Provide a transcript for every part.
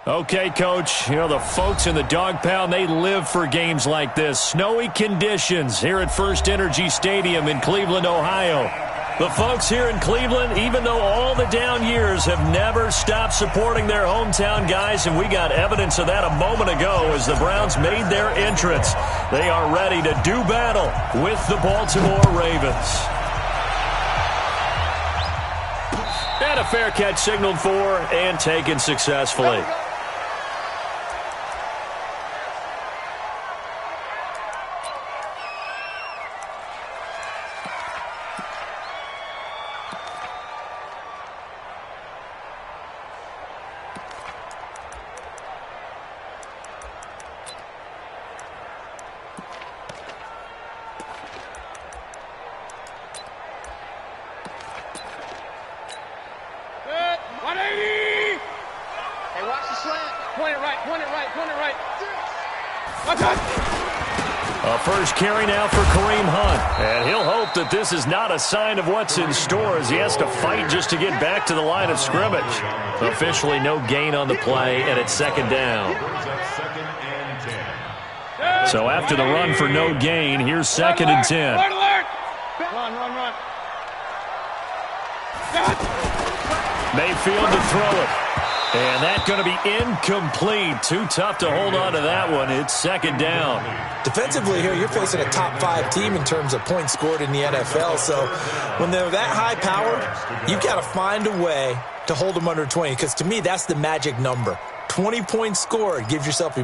Okay, Coach, you know, the folks in the dog pound, they live for games like this. Snowy conditions here at First Energy Stadium in Cleveland, Ohio. The folks here in Cleveland, even though all the down years, have never stopped supporting their hometown guys, and we got evidence of that a moment ago as the Browns made their entrance. They are ready to do battle with the Baltimore Ravens. And a fair catch signaled for and taken successfully. A first carry now for Kareem Hunt. And he'll hope that this is not a sign of what's in store as he has to fight just to get back to the line of scrimmage. Officially no gain on the play, and it's second down. So after the run for no gain, here's second and 10. Run. Mayfield to throw it. And that's going to be incomplete. Too tough to hold on to that one. It's second down. Defensively here, you're facing a top-5 team in terms of points scored in the NFL. So when they're that high-powered, you've got to find a way to hold them under 20. Because to me, that's the magic number. 20 points scored, you give yourself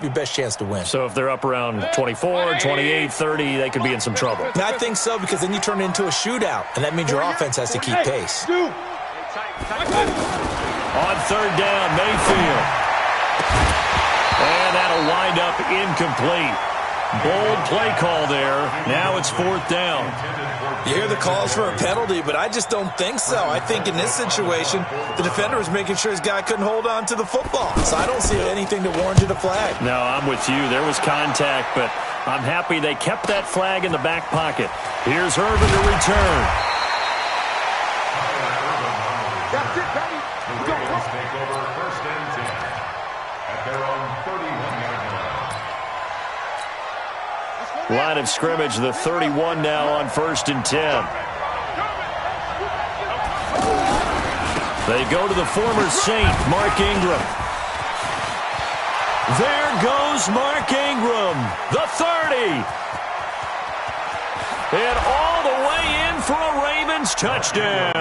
your best chance to win. So if they're up around 24, 28, 30, they could be in some trouble. And I think so, because then you turn it into a shootout, and that means your offense has to keep pace. On third down, Mayfield. And that'll wind up incomplete. Bold play call there. Now it's fourth down. You hear the calls for a penalty, but I just don't think so. I think in this situation, the defender was making sure his guy couldn't hold on to the football. So I don't see anything that warranted a flag. No, I'm with you. There was contact, but I'm happy they kept that flag in the back pocket. Here's Irvin to return. That's it, baby. Take over first and 10 at their own 31-yard line. Line of scrimmage, the 31 now on first and 10. They go to the former Saint, Mark Ingram. There goes Mark Ingram, the 30. And all the way in for a Ravens touchdown.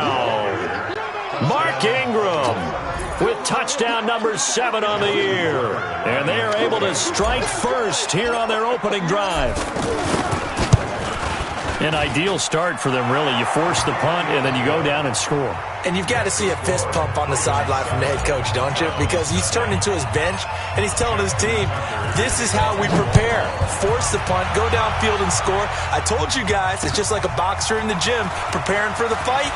Mark Ingram with touchdown number 7 on the year. And they are able to strike first here on their opening drive. An ideal start for them, really. You force the punt, and then you go down and score. And you've got to see a fist pump on the sideline from the head coach, don't you? Because he's turned into his bench, and he's telling his team, this is how we prepare. Force the punt, go downfield and score. I told you guys, it's just like a boxer in the gym preparing for the fight.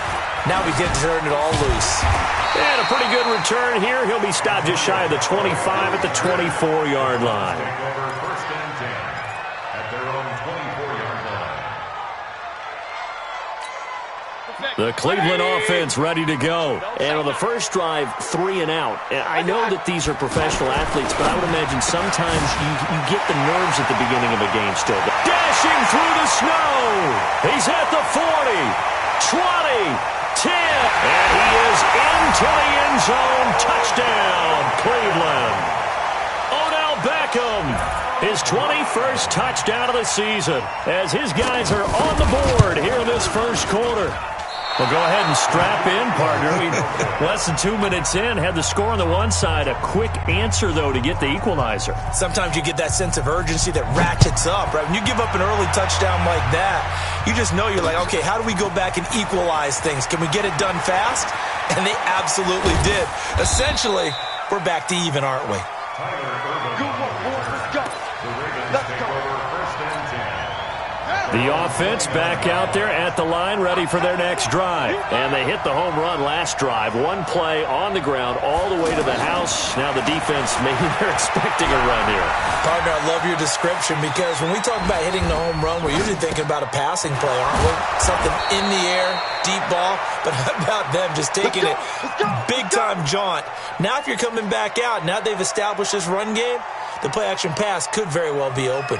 Now we get to turn it all loose. And a pretty good return here. He'll be stopped just shy of the 25 at the 24-yard line. First and 10 at their own 24-yard line. The Cleveland offense ready to go. And on the first drive, 3 and out. I know that these are professional athletes, but I would imagine sometimes you get the nerves at the beginning of a game still. Dashing through the snow. He's at the 40, 20, 10. And he is into the end zone. Touchdown, Cleveland. Odell Beckham, his 21st touchdown of the season, as his guys are on the board here in this first quarter. Well, go ahead and strap in, partner. Less than 2 minutes in, had the score on the one side. A quick answer, though, to get the equalizer. Sometimes you get that sense of urgency that ratchets up, right? When you give up an early touchdown like that, you just know you're like, okay, how do we go back and equalize things? Can we get it done fast? And they absolutely did. Essentially, we're back to even, aren't we? Let's go. The offense back out there at the line, ready for their next drive. And they hit the home run last drive. One play on the ground all the way to the house. Now the defense, maybe they're expecting a run here. Partner, I love your description because when we talk about hitting the home run, we're usually thinking about a passing play, aren't we? Something in the air, deep ball. But how about them just taking it big-time jaunt? Now if you're coming back out, now they've established this run game, the play-action pass could very well be open.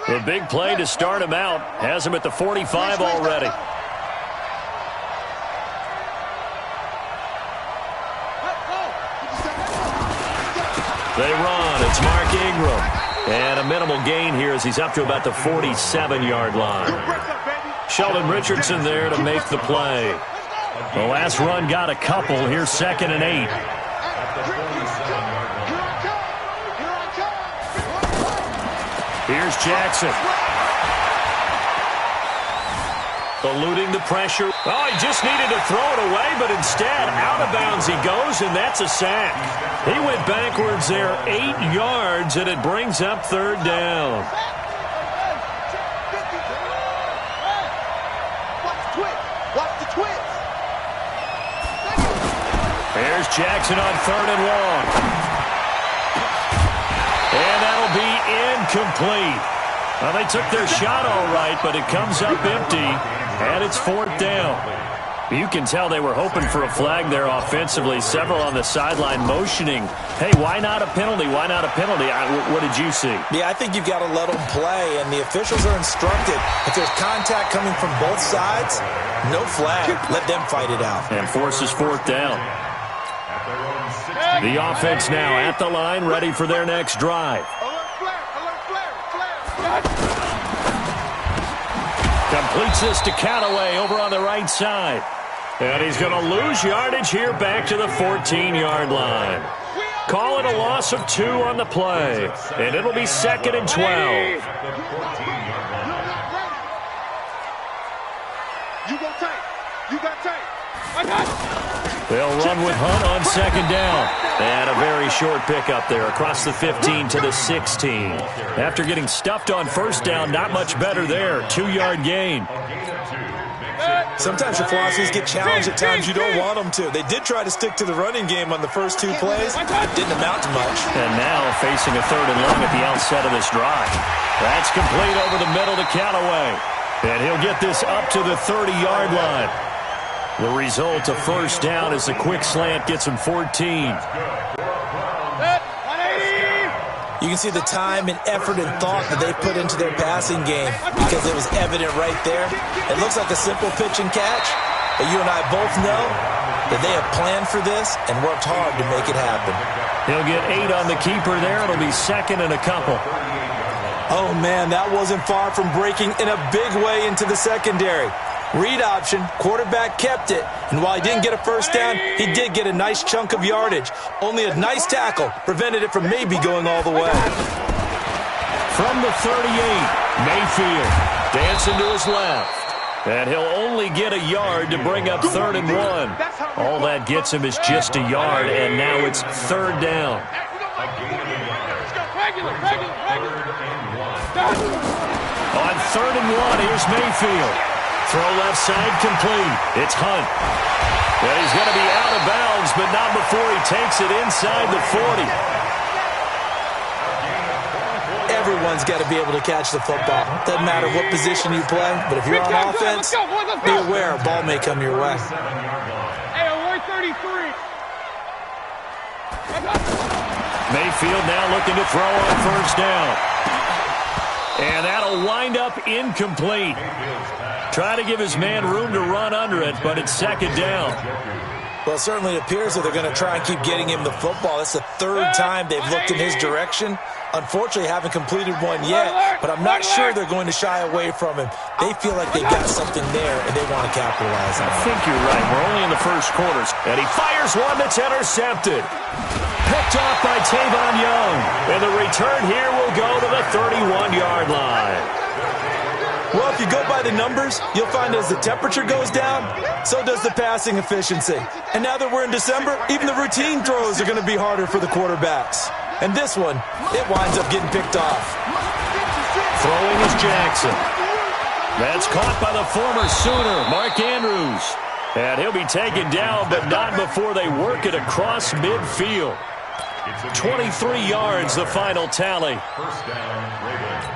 The big play to start him out has him at the 45 already. They run. It's Mark Ingram. And a minimal gain here as he's up to about the 47-yard line. Sheldon Richardson there to make the play. The last run got a couple. Here's 2nd and 8. Here's Jackson. Eluding the pressure. Oh, he just needed to throw it away, but instead, out of bounds he goes, and that's a sack. He went backwards there 8 yards, and it brings up 3rd down. Watch the twist. Here's Jackson on 3rd and long. And that'll be incomplete. Well, they took their shot all right, but it comes up empty, and it's 4th down. You can tell they were hoping for a flag there offensively. Several on the sideline motioning, hey, why not a penalty? Why not a penalty? What did you see? Yeah, I think you've got to let them play, and the officials are instructed. If there's contact coming from both sides, no flag. Let them fight it out. And forces 4th down. The offense now at the line, ready for their next drive. Completes this to Callaway over on the right side. And he's going to lose yardage here back to the 14-yard line. Call it a loss of 2 on the play. And it'll be 2nd and 12. You got tape. You got tape. They'll run with Hunt on 2nd down. And a very short pickup there across the 15 to the 16. After getting stuffed on 1st down, not much better there. 2-yard gain. Sometimes your philosophies get challenged at times you don't want them to. They did try to stick to the running game on the first 2 plays. It didn't amount to much. And now facing a 3rd and long at the outset of this drive. That's complete over the middle to Callaway. And he'll get this up to the 30-yard line. The result of 1st down as the quick slant gets him 14. You can see the time and effort and thought that they put into their passing game because it was evident right there. It looks like a simple pitch and catch, but you and I both know that they have planned for this and worked hard to make it happen. He'll get 8 on the keeper there. It'll be 2nd and a couple. Oh, man, that wasn't far from breaking in a big way into the secondary. Read option, quarterback kept it, and while he didn't get a 1st down, he did get a nice chunk of yardage. Only a nice tackle prevented it from maybe going all the way. From the 38, Mayfield dancing to his left. And he'll only get a yard to bring up 3rd and 1. All that gets him is just a yard, and now it's 3rd down. On 3rd and 1, here's Mayfield. Throw left side complete. It's Hunt. Well, he's going to be out of bounds, but not before he takes it inside the 40. Everyone's got to be able to catch the football. Doesn't matter what position you play, but if you're on offense, be aware a ball may come your way. Hey, 133. Mayfield now looking to throw on 1st down. And that'll wind up incomplete. Try to give his man room to run under it, but it's 2nd down. Well, it certainly appears that they're going to try and keep getting him the football. That's the 3rd time they've looked in his direction. Unfortunately, haven't completed one yet, but I'm not sure they're going to shy away from him. They feel like they've got something there, and they want to capitalize on it. I think you're right. We're only in the first quarters, and he fires one that's intercepted. Picked off by Tavon Young, and the return here will go to the 31-yard line. Well, if you go by the numbers, you'll find as the temperature goes down, so does the passing efficiency. And now that we're in December, even the routine throws are going to be harder for the quarterbacks. And this one, it winds up getting picked off. Throwing is Jackson. That's caught by the former Sooner, Mark Andrews. And he'll be taken down, but not before they work it across midfield. 23 yards, the final tally. First down, Ravens.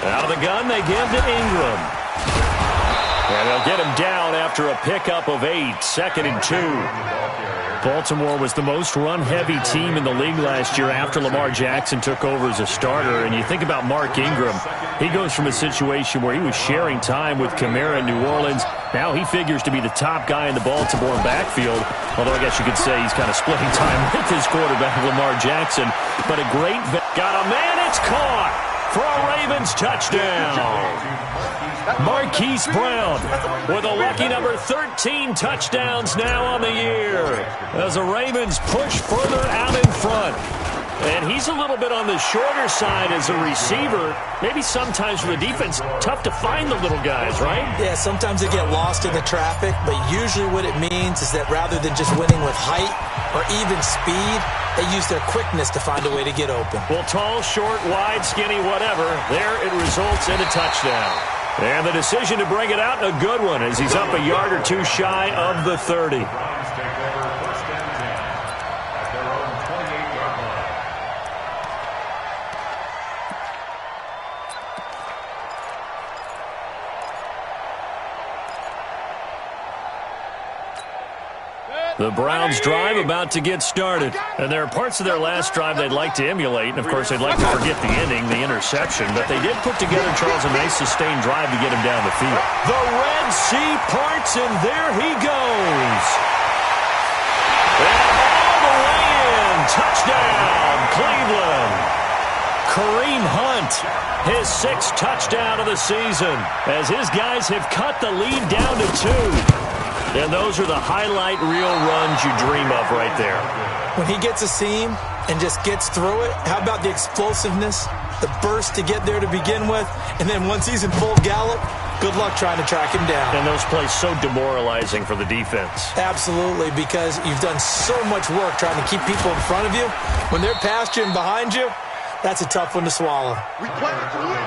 Out of the gun, they give to Ingram. And they'll get him down after a pickup of 8, 2nd and 2. Baltimore was the most run-heavy team in the league last year after Lamar Jackson took over as a starter. And you think about Mark Ingram, he goes from a situation where he was sharing time with Kamara in New Orleans. Now he figures to be the top guy in the Baltimore backfield, although I guess you could say he's kind of splitting time with his quarterback, Lamar Jackson. But a great got a man, it's caught for a Ravens touchdown. Marquise Brown with a lucky number 13 touchdowns now on the year as the Ravens push further out in front. And he's a little bit on the shorter side as a receiver. Maybe sometimes for the defense, tough to find the little guys, right? Yeah, sometimes they get lost in the traffic, but usually what it means is that rather than just winning with height or even speed, they use their quickness to find a way to get open. Well, tall, short, wide, skinny, whatever, there it results in a touchdown. And the decision to bring it out, a good one, as he's up a yard or two shy of the 30. The Browns drive about to get started. And there are parts of their last drive they'd like to emulate. And, of course, they'd like to forget the ending, the interception. But they did put together, Charles, a nice sustained drive to get him down the field. The Red Sea parts, and there he goes. And all the way in. Touchdown, Cleveland. Kareem Hunt, his 6th touchdown of the season, as his guys have cut the lead down to 2. And those are the highlight reel runs you dream of right there. When he gets a seam and just gets through it, how about the explosiveness, the burst to get there to begin with, and then once he's in full gallop, good luck trying to track him down. And those plays so demoralizing for the defense. Absolutely, because you've done so much work trying to keep people in front of you. When they're past you and behind you, that's a tough one to swallow. We play it to win.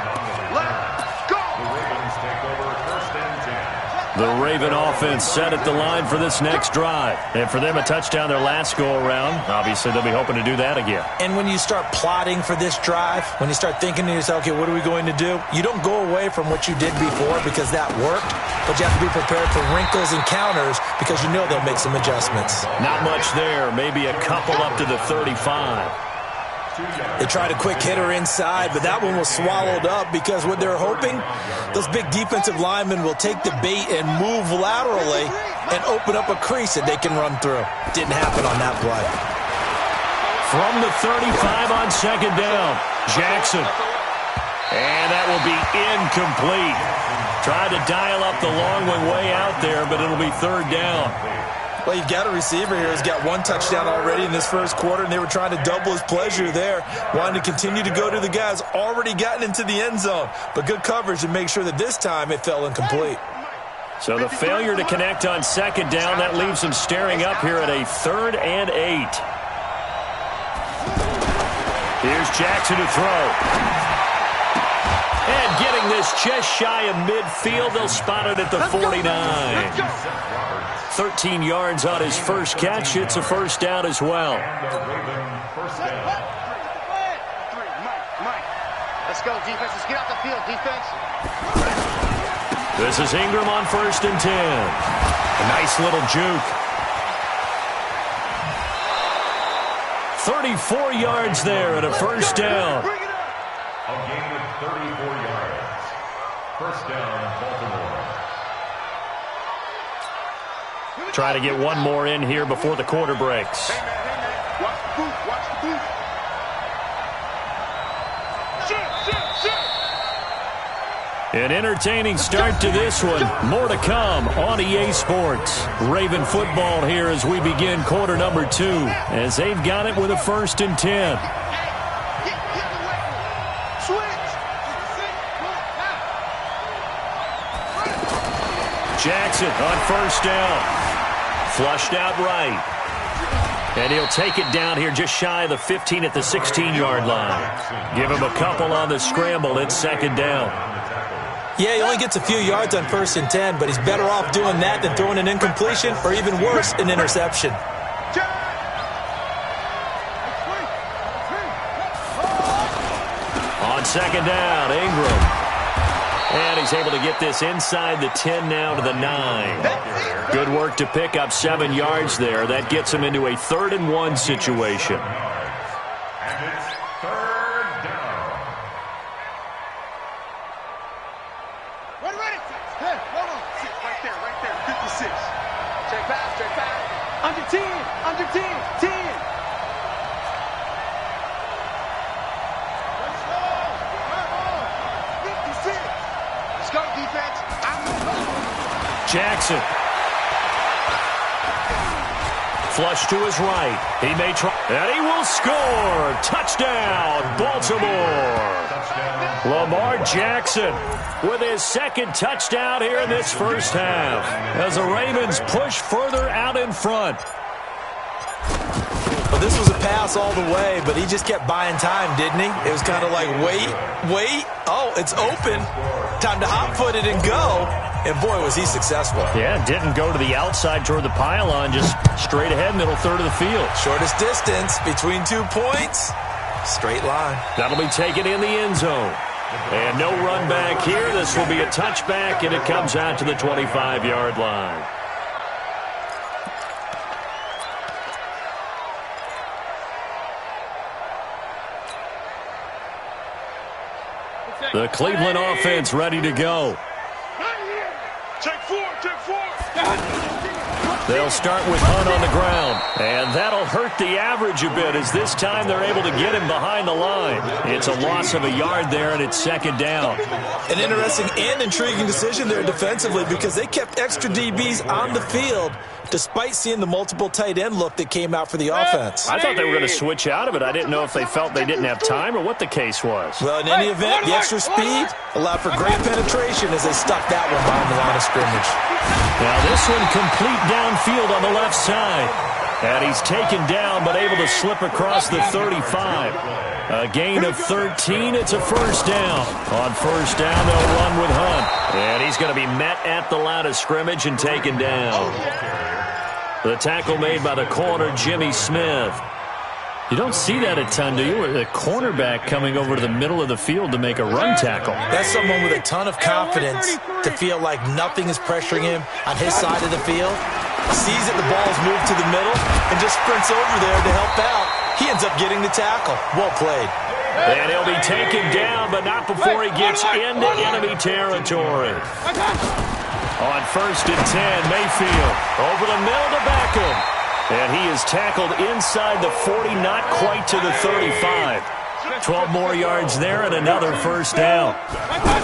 Let's go! The Ravens take over first and 10. The Raven offense set at the line for this next drive. And for them, a touchdown their last go-around. Obviously, they'll be hoping to do that again. And when you start plotting for this drive, when you start thinking to yourself, okay, what are we going to do? You don't go away from what you did before because that worked, but you have to be prepared for wrinkles and counters because you know they'll make some adjustments. Not much there. Maybe a couple up to the 35. They tried a quick hitter inside, but that one was swallowed up because what they're hoping, those big defensive linemen will take the bait and move laterally and open up a crease that they can run through. Didn't happen on that play. From the 35 on 2nd down, Jackson. And that will be incomplete. Tried to dial up the long one way out there, but it'll be 3rd down. Well, you've got a receiver here who's got 1 touchdown already in this first quarter, and they were trying to double his pleasure there, wanting to continue to go to the guys already gotten into the end zone. But good coverage to make sure that this time it fell incomplete. So the failure to connect on 2nd down, that leaves them staring up here at a 3rd and 8. Here's Jackson to throw. And getting this just shy of midfield, they'll spot it at the 49. 13 yards on his first catch. It's a first down as well. Let's go, defense. Let's get out the field, defense. This is Ingram on 1st and 10. A nice little juke. 34 yards there and a first down. A gain of 34 yards. First down, Baltimore. Try to get one more in here before the quarter breaks. Hey, man. Watch the boot. Watch the boot. An entertaining start to this one. More to come on EA Sports. Raven football here as we begin quarter number 2, as they've got it with a 1st and 10. Jackson on first down. Flushed out right. And he'll take it down here just shy of the 15 at the 16-yard line. Give him a couple on the scramble. It's second down. Yeah, he only gets a few yards on 1st and 10, but he's better off doing that than throwing an incompletion or even worse, an interception. On second down, Ingram. And he's able to get this inside the 10 now to the 9. Good work to pick up 7 yards there. That gets him into a 3rd and 1 situation. And it's 3rd down. Ready. Hey, hold on. Right there. 56. Check back. Under 10. 10. Let's go. 56. Let's go, defense. Jackson. Flush to his right. He may try. And he will score. Touchdown, Baltimore. Lamar Jackson with his 2nd touchdown here in this first half as the Ravens push further out in front. Well, this was a pass all the way, but he just kept buying time, didn't he? It was kind of like, wait. Oh, it's open. Time to hot-foot it and go. And, boy, was he successful. Yeah, didn't go to the outside toward the pylon, just straight ahead, middle third of the field. Shortest distance between 2 points. Straight line. That'll be taken in the end zone. And no run back here. This will be a touchback, and it comes out to the 25-yard line. The Cleveland offense ready to go. Check four. They'll start with Hunt on the ground, and that'll hurt the average a bit as this time they're able to get him behind the line. It's a loss of a yard there, and it's 2nd down. An interesting and intriguing decision there defensively because they kept extra DBs on the field despite seeing the multiple tight end look that came out for the offense. I thought they were going to switch out of it. I didn't know if they felt they didn't have time or what the case was. Well, in any event, the extra speed allowed for great penetration as they stuck that one behind the line of scrimmage. Now this one complete downfield on the left side. And he's taken down but able to slip across the 35. A gain of 13. It's a first down. On first down, they'll run with Hunt. And he's going to be met at the line of scrimmage and taken down. The tackle made by the corner, Jimmy Smith. You don't see that a ton, do you? A cornerback coming over to the middle of the field to make a run tackle. That's someone with a ton of confidence to feel like nothing is pressuring him on his side of the field. Sees that the ball is moved to the middle and just sprints over there to help out. He ends up getting the tackle. Well played. And he'll be taken down, but not before he gets into enemy territory. On 1st and 10, Mayfield over the middle to Beckham. And he is tackled inside the 40, not quite to the 35. 12 more yards there and another first down.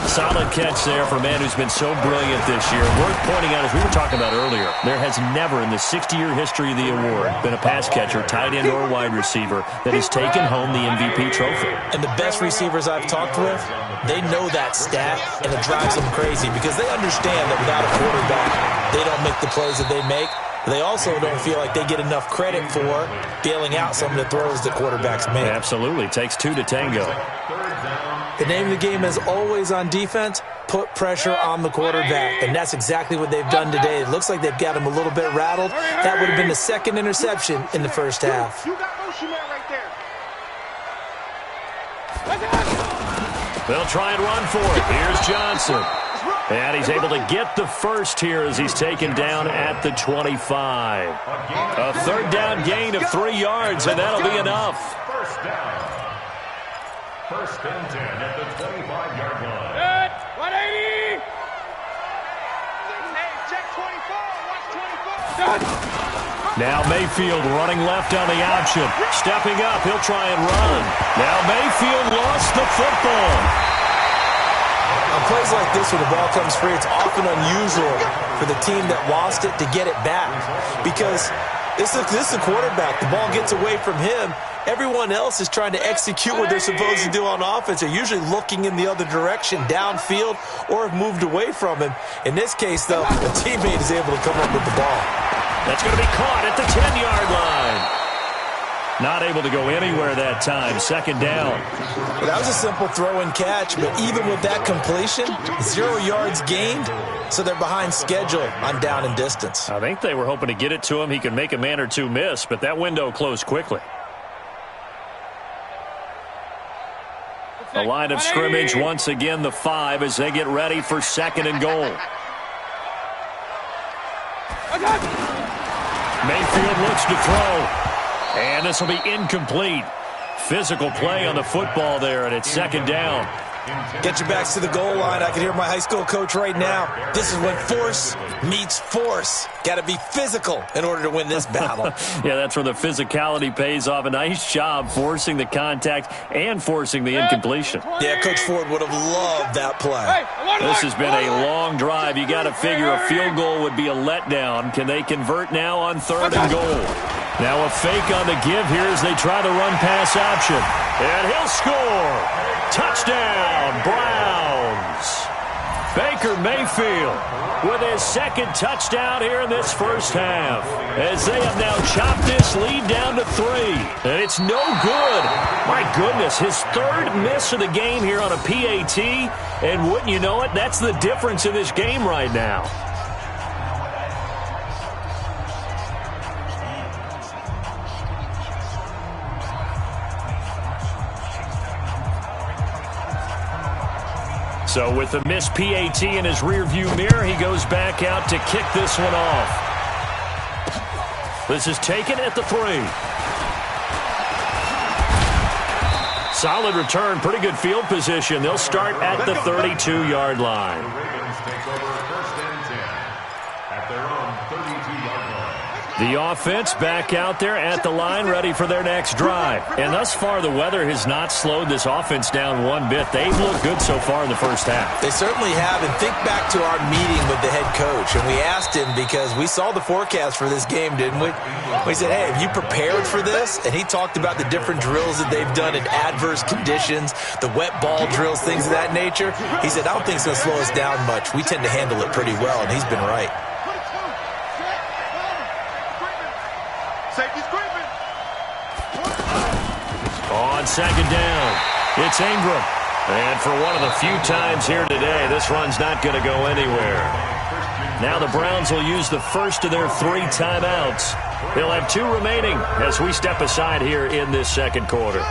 Solid catch there for a man who's been so brilliant this year. Worth pointing out, as we were talking about earlier, there has never in the 60-year history of the award been a pass catcher, tight end, or wide receiver that has taken home the MVP trophy. And the best receivers I've talked with, they know that stat, and it drives them crazy because they understand that without a quarterback, they don't make the plays that they make. They also don't feel like they get enough credit for bailing out some of the throws that quarterbacks make. Absolutely. Takes 2 to tango. The name of the game is always on defense, put pressure on the quarterback. And that's exactly what they've done today. It looks like they've got him a little bit rattled. That would have been the 2nd interception in the first half. You got motion man right there. They'll try and run for it. Here's Johnson. And he's able to get the first here as he's taken down at the 25. A 3rd down gain of 3 yards, and that'll be enough. First down. 1st and 10 at the 25-yard line. 180. Hey, check 24. Watch 24. Now Mayfield running left on the option. Stepping up, he'll try and run. Now Mayfield lost the football. On plays like this where the ball comes free, it's often unusual for the team that lost it to get it back because This is the quarterback. The ball gets away from him. Everyone else is trying to execute what they're supposed to do on offense. They're usually looking in the other direction, downfield, or have moved away from him. In this case, though, a teammate is able to come up with the ball. That's going to be caught at the 10-yard line. Not able to go anywhere that time. Second down. Well, that was a simple throw and catch, but even with that completion, 0 yards gained, so they're behind schedule on down and distance. I think they were hoping to get it to him. He could make a man or two miss, but that window closed quickly. The line of scrimmage once again the 5 as they get ready for second and goal. Mayfield looks to throw. And this will be incomplete. Physical play on the football there, and it's second down. Get your backs to the goal line. I can hear my high school coach right now. This is when force meets force. Got to be physical in order to win this battle. Yeah, that's where the physicality pays off. A nice job forcing the contact and forcing the incompletion. Yeah, Coach Ford would have loved that play. This has been a long drive. You got to figure a field goal would be a letdown. Can they convert now on third and goal? Now a fake on the give here as they try the run-pass option. And he'll score. Touchdown, Browns. Baker Mayfield with his second touchdown here in this first half, as they have now chopped this lead down to 3. And it's no good. My goodness, his third miss of the game here on a PAT. And wouldn't you know it, that's the difference in this game right now. So with the missed PAT in his rearview mirror, he goes back out to kick this one off. This is taken at the 3. Solid return, pretty good field position. They'll start at the 32-yard line. The Ravens take over first and 10 at their own 32-yard line. The offense back out there at the line, ready for their next drive. And thus far, the weather has not slowed this offense down one bit. They've looked good so far in the first half. They certainly have. And think back to our meeting with the head coach. And we asked him, because we saw the forecast for this game, didn't we? We said, hey, have you prepared for this? And he talked about the different drills that they've done in adverse conditions, the wet ball drills, things of that nature. He said, I don't think it's going to slow us down much. We tend to handle it pretty well, and he's been right. On second down, it's Ingram. And for one of the few times here today, this run's not going to go anywhere. Now the Browns will use the first of their 3 timeouts. They'll have 2 remaining as we step aside here in this second quarter.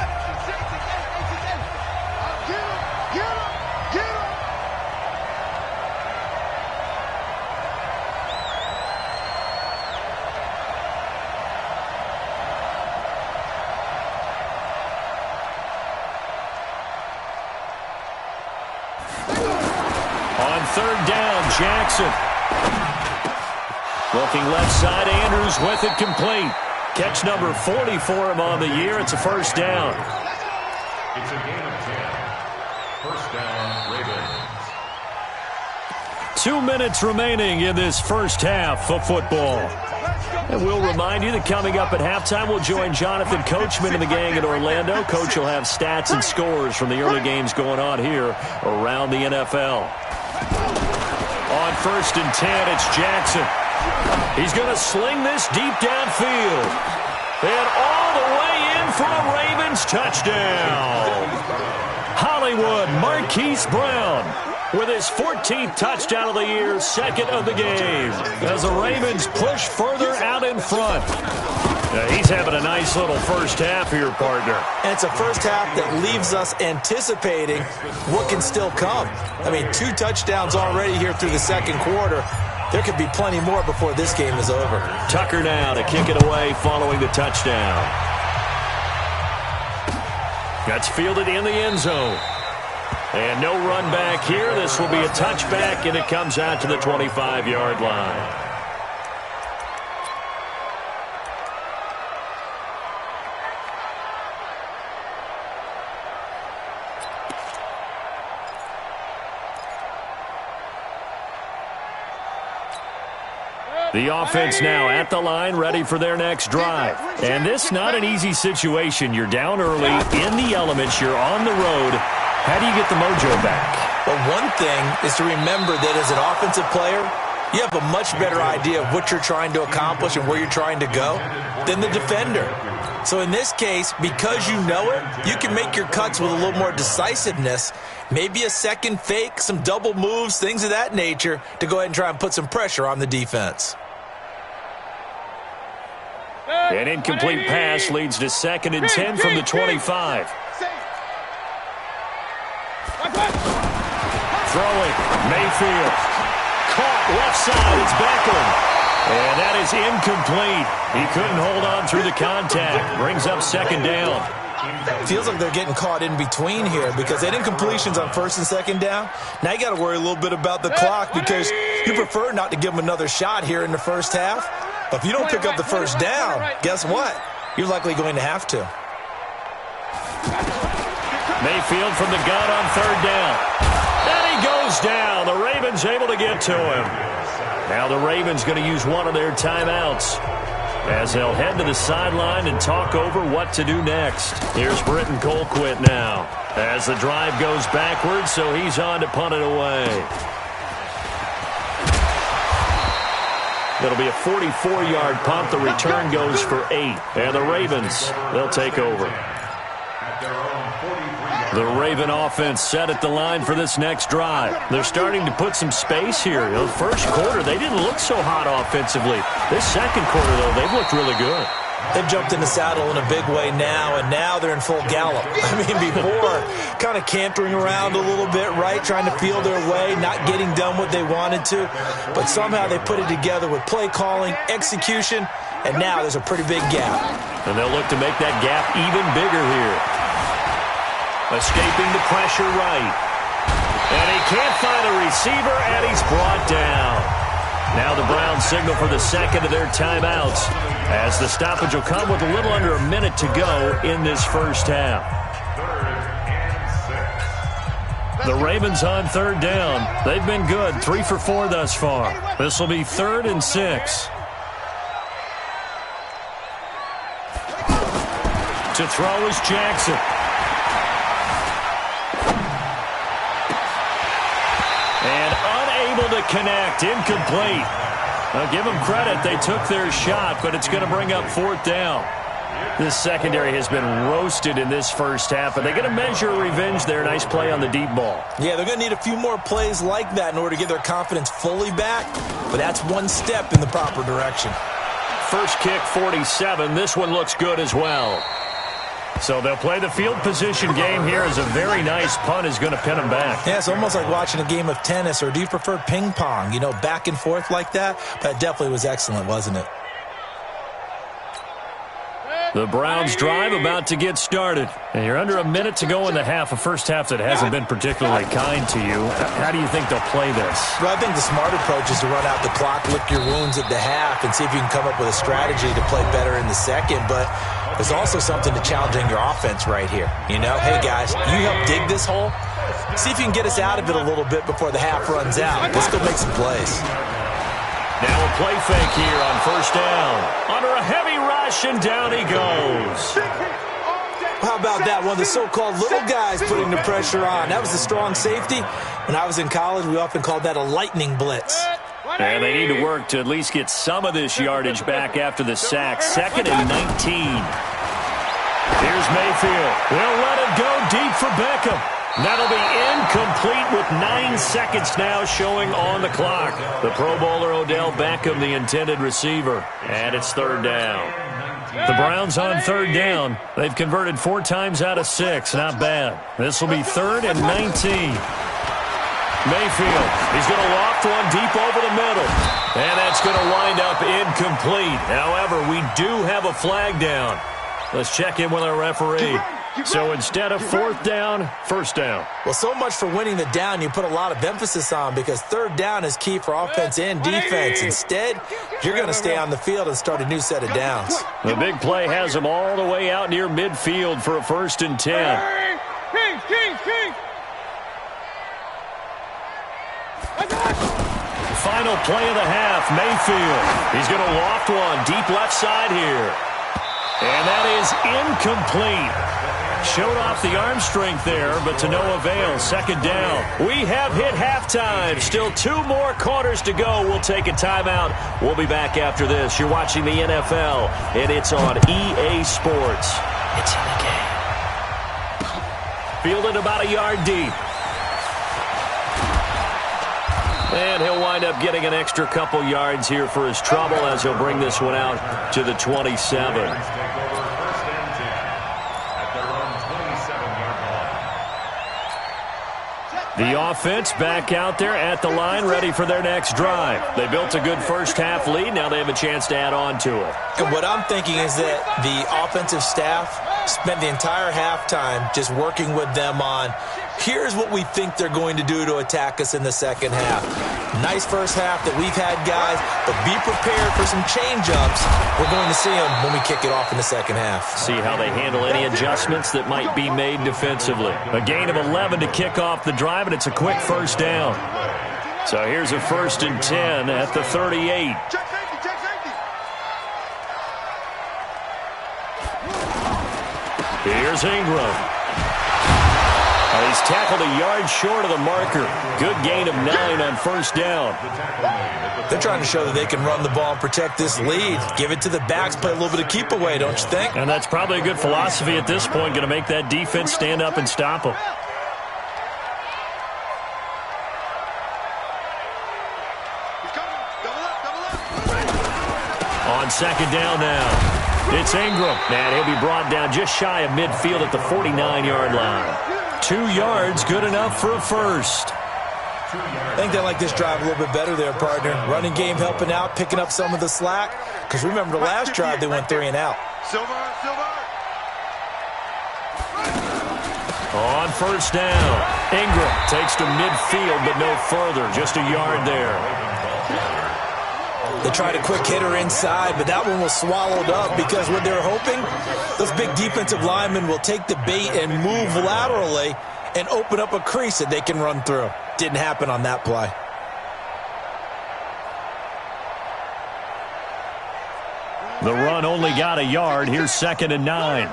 Third down, Jackson. Looking left side, Andrews with it complete. Catch number 40 for him on the year. It's a first down. It's a gain of 10. First down, Ravens. 2 minutes remaining in this first half of football. And we'll remind you that coming up at halftime, we'll join Jonathan Coachman and the gang in Orlando. Coach will have stats and scores from the early games going on here around the NFL. On first and 10, it's Jackson. He's going to sling this deep downfield. And all the way in for a Ravens touchdown. Hollywood Marquise Brown with his 14th touchdown of the year, second of the game, as the Ravens push further out in front. He's having a nice little first half here, partner. And it's a first half that leaves us anticipating what can still come. I mean, 2 touchdowns already here through the second quarter. There could be plenty more before this game is over. Tucker now to kick it away following the touchdown. That's fielded in the end zone. And no run back here. This will be a touchback, and it comes out to the 25-yard line. The offense now at the line, ready for their next drive. And this not an easy situation. You're down early, in the elements, you're on the road. How do you get the mojo back? Well, one thing is to remember that as an offensive player, you have a much better idea of what you're trying to accomplish and where you're trying to go than the defender. So in this case, because you know it, you can make your cuts with a little more decisiveness, maybe a second fake, some double moves, things of that nature, to go ahead and try and put some pressure on the defense. An incomplete pass leads to 2nd and 10 from the 25. Throwing, Mayfield. Caught left side, it's Beckham. And that is incomplete. He couldn't hold on through the contact. Brings up 2nd down. Feels like they're getting caught in between here because they had incompletions on 1st and 2nd down. Now you got to worry a little bit about the clock because you prefer not to give them another shot here in the first half. But if you don't pick up the 1st down, guess what? You're likely going to have to. Mayfield from the gun on 3rd down. And he goes down. The Ravens able to get to him. Now the Ravens going to use one of their timeouts as they'll head to the sideline and talk over what to do next. Here's Britton Colquitt now as the drive goes backwards, so he's on to punt it away. It'll be a 44-yard punt. The return goes for 8. And the Ravens, they'll take over. The Raven offense set at the line for this next drive. They're starting to put some space here. You know, the first quarter, they didn't look so hot offensively. This second quarter, though, they've looked really good. They've jumped in the saddle in a big way now, and now they're in full gallop. I mean, before, kind of cantering around a little bit, right, trying to feel their way, not getting done what they wanted to. But somehow they put it together with play calling, execution, and now there's a pretty big gap. And they'll look to make that gap even bigger here. Escaping the pressure right. And he can't find a receiver, and he's brought down. Now the Browns signal for the 2nd of their timeouts as the stoppage will come with a little under a minute to go in this first half. 3rd and 6. The Ravens on 3rd down. They've been good, 3 for 4 thus far. This will be 3rd and 6. To throw is Jackson. And unable to connect, incomplete. Now give them credit, they took their shot, but it's going to bring up 4th down. This secondary has been roasted in this first half, and they're going to measure revenge there. Nice play on the deep ball. Yeah, they're going to need a few more plays like that in order to get their confidence fully back, but that's one step in the proper direction. First kick, 47. This one looks good as well. So they'll play the field position game here as a very nice punt is going to pin them back. Yeah, it's almost like watching a game of tennis, or do you prefer ping pong? You know, back and forth like that? That definitely was excellent, wasn't it? The Browns drive about to get started. And you're under a minute to go in the half, a first half that hasn't been particularly kind to you. How do you think they'll play this? Well, I think the smart approach is to run out the clock, lick your wounds at the half, and see if you can come up with a strategy to play better in the second. But there's also something to challenging your offense right here. You know, hey, guys, you help dig this hole. See if you can get us out of it a little bit before the half runs out. Let's go make some plays. Now a play fake here on 1st down. Under a heavy rush, and down he goes. How about that? One of the so-called little guys putting the pressure on. That was the strong safety. When I was in college, we often called that a lightning blitz. And they need to work to at least get some of this yardage back after the sack. 2nd and 19. Here's Mayfield. They'll let it go deep for Beckham. That'll be incomplete with 9 seconds now showing on the clock. The Pro Bowler Odell Beckham, the intended receiver. And it's 3rd down. The Browns on 3rd down. They've converted 4 times out of 6. Not bad. This will be 3rd and 19. Mayfield, he's going to loft one deep over the middle. And that's going to wind up incomplete. However, we do have a flag down. Let's check in with our referee. So instead of 4th down, 1st down. Well, so much for winning the down you put a lot of emphasis on, because 3rd down is key for offense and defense. Instead, you're going to stay on the field and start a new set of downs. The big play has them all the way out near midfield for a 1st and 10. Final final play of the half, Mayfield. He's going to loft one deep left side here. And that is incomplete. Showed off the arm strength there, but to no avail. Second down. We have hit halftime. Still 2 more quarters to go. We'll take a timeout. We'll be back after this. You're watching the NFL, and it's on EA Sports. It's in the game. Fielded about a yard deep. And he'll wind up getting an extra couple yards here for his trouble as he'll bring this one out to the 27. The offense back out there at the line, ready for their next drive. They built a good first-half lead. Now they have a chance to add on to it. And what I'm thinking is that the offensive staff spent the entire halftime just working with them on, here's what we think they're going to do to attack us in the second half. Nice first half that we've had, guys, but be prepared for some change-ups. We're going to see them when we kick it off in the second half. See how they handle any adjustments that might be made defensively. A gain of 11 to kick off the drive, and it's a quick first down. So here's a 1st and 10 at the 38. Here's Ingram. He's tackled a yard short of the marker. Good gain of 9 on first down. They're trying to show that they can run the ball and protect this lead. Give it to the backs, play a little bit of keep away, don't you think? And that's probably a good philosophy at this point, going to make that defense stand up and stop them. On second down now. It's Ingram. And he'll be brought down just shy of midfield at the 49-yard line. 2 yards, good enough for a first. I think they like this drive a little bit better there, partner. Running game helping out, picking up some of the slack. Because remember, the last drive they went 3 and out. On first down, Ingram takes to midfield, but no further. Just a yard there. They tried a quick hitter inside, but that one was swallowed up because what they're hoping, those big defensive linemen will take the bait and move laterally and open up a crease that they can run through. Didn't happen on that play. The run only got a yard. Here's 2nd and 9.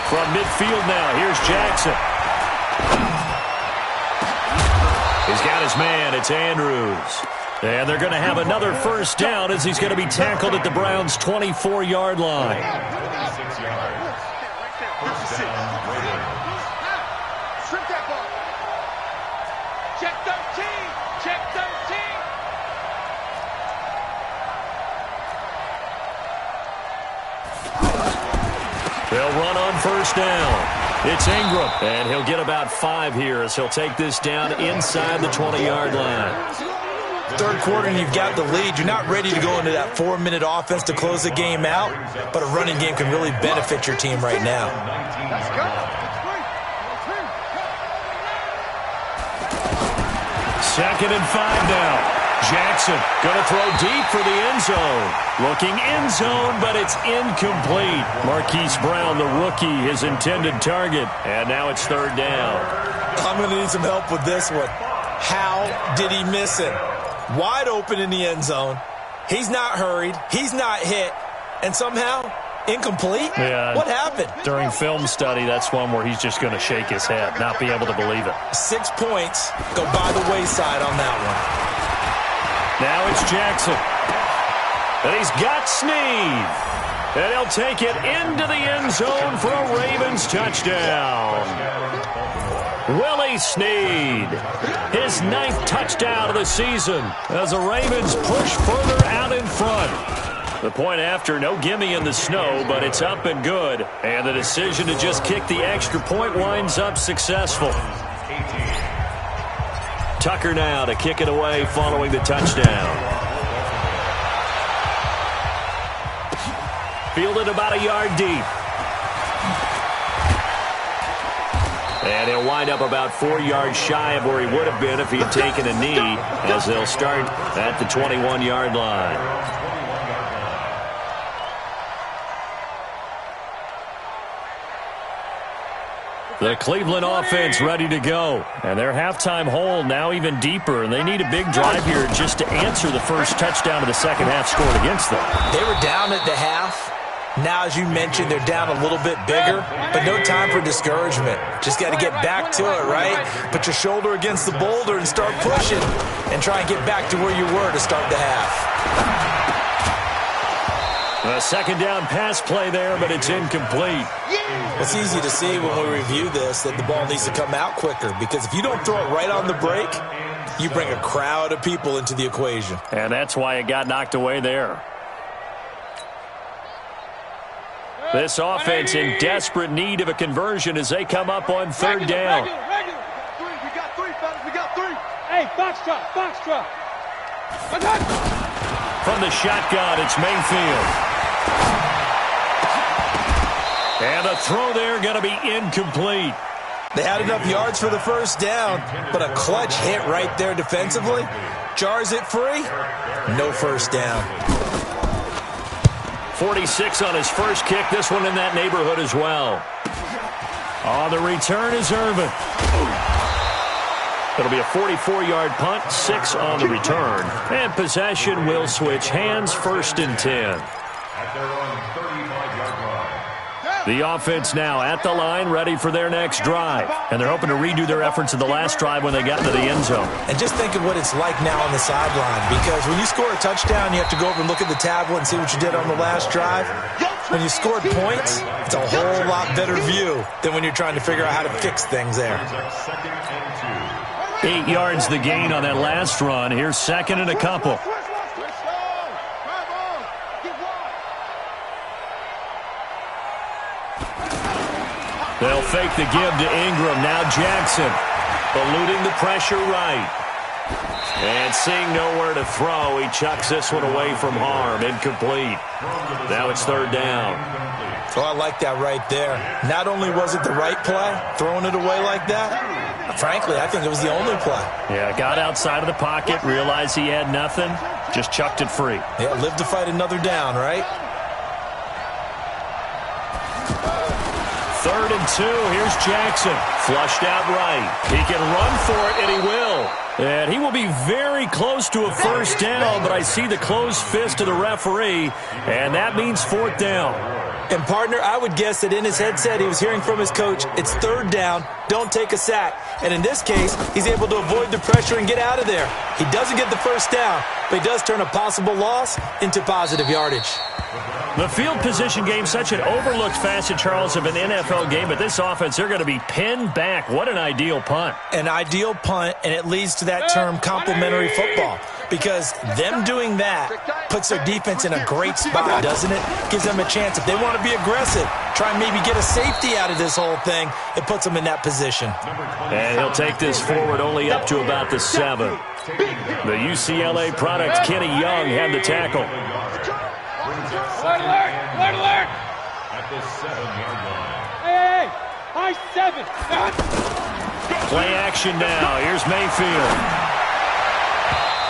From midfield now, here's Jackson. He's got his man. It's Andrews. And they're going to have another first down as he's going to be tackled at the Browns' 24-yard line. 6 yards. First down, Raiders. Strip that ball. Check 13. Check 13. They'll run on first down. It's Ingram, and he'll get about 5 here as he'll take this down inside the 20-yard line. Third quarter, and you've got the lead. You're not ready to go into that 4-minute offense to close the game out, but a running game can really benefit your team right now. Second and 5 now. Jackson going to throw deep for the end zone. Looking end zone, but it's incomplete. Marquise Brown, the rookie, his intended target. And now it's 3rd down. I'm going to need some help with this one. How did he miss it? Wide open in the end zone. He's not hurried. He's not hit. And somehow, incomplete? Yeah. What happened? During film study, that's one where he's just going to shake his head, not be able to believe it. 6 points go by the wayside on that one. Now it's Jackson. And he's got Sneed. And he'll take it into the end zone for a Ravens touchdown. Willie Sneed, his 9th touchdown of the season as the Ravens push further out in front. The point after, no gimme in the snow, but it's up and good. And the decision to just kick the extra point winds up successful. Tucker now to kick it away following the touchdown. Fielded about a yard deep. And he'll wind up about 4 yards shy of where he would have been if he had taken a knee, as they'll start at the 21-yard line. The Cleveland offense ready to go. And their halftime hole now even deeper. And they need a big drive here just to answer the first touchdown of the second half scored against them. They were down at the half. Now, as you mentioned, they're down a little bit bigger, but no time for discouragement. Just got to get back to it, right? Put your shoulder against the boulder and start pushing and try and get back to where you were to start the half. A second down pass play there, but it's incomplete. It's easy to see when we review this that the ball needs to come out quicker, because if you don't throw it right on the break, you bring a crowd of people into the equation. And that's why it got knocked away there. This offense in desperate need of a conversion as they come up on third down. We got three, fellas. We got three. Hey, box drop. From the shotgun, it's Mayfield. And the throw there going to be incomplete. They had enough yards for the first down, but a clutch hit right there defensively. Jars it free. No first down. 46 on his first kick. This one in that neighborhood as well. On the return is Irvin. It'll be a 44-yard punt, 6 on the return. And possession will switch hands, 1st and 10. The offense now at the line, ready for their next drive. And they're hoping to redo their efforts in the last drive when they got into the end zone. And just think of what it's like now on the sideline, because when you score a touchdown, you have to go over and look at the tablet and see what you did on the last drive. When you scored points, it's a whole lot better view than when you're trying to figure out how to fix things there. 8 yards the gain on that last run. Here's second and a couple. They'll fake the give to Ingram. Now Jackson eluding the pressure right. And seeing nowhere to throw, he chucks this one away from harm. Incomplete. Now it's third down. Oh, I like that right there. Not only was it the right play, throwing it away like that, frankly, I think it was the only play. Yeah, got outside of the pocket, realized he had nothing, just chucked it free. Yeah, live to fight another down, right? 3rd and 2. Here's Jackson. Flushed out right. He can run for it, and he will. And he will be very close to a first down, but I see the closed fist of the referee, and that means 4th down. And, partner, I would guess that in his headset he was hearing from his coach, it's 3rd down, don't take a sack. And in this case, he's able to avoid the pressure and get out of there. He doesn't get the first down, but he does turn a possible loss into positive yardage. The field position game, such an overlooked facet, Charles, of an NFL game, but this offense, they're going to be pinned back. What an ideal punt. An ideal punt, and it leads to that term complementary football, because them doing that puts their defense in a great spot, doesn't it? Gives them a chance. If they want to be aggressive, try and maybe get a safety out of this whole thing, it puts them in that position. And he'll take this forward only up to about the 7. The UCLA product, Kenny Young, had the tackle. Alert! Alert! At the 7-yard line. Hey! High 7! Play action now. Here's Mayfield.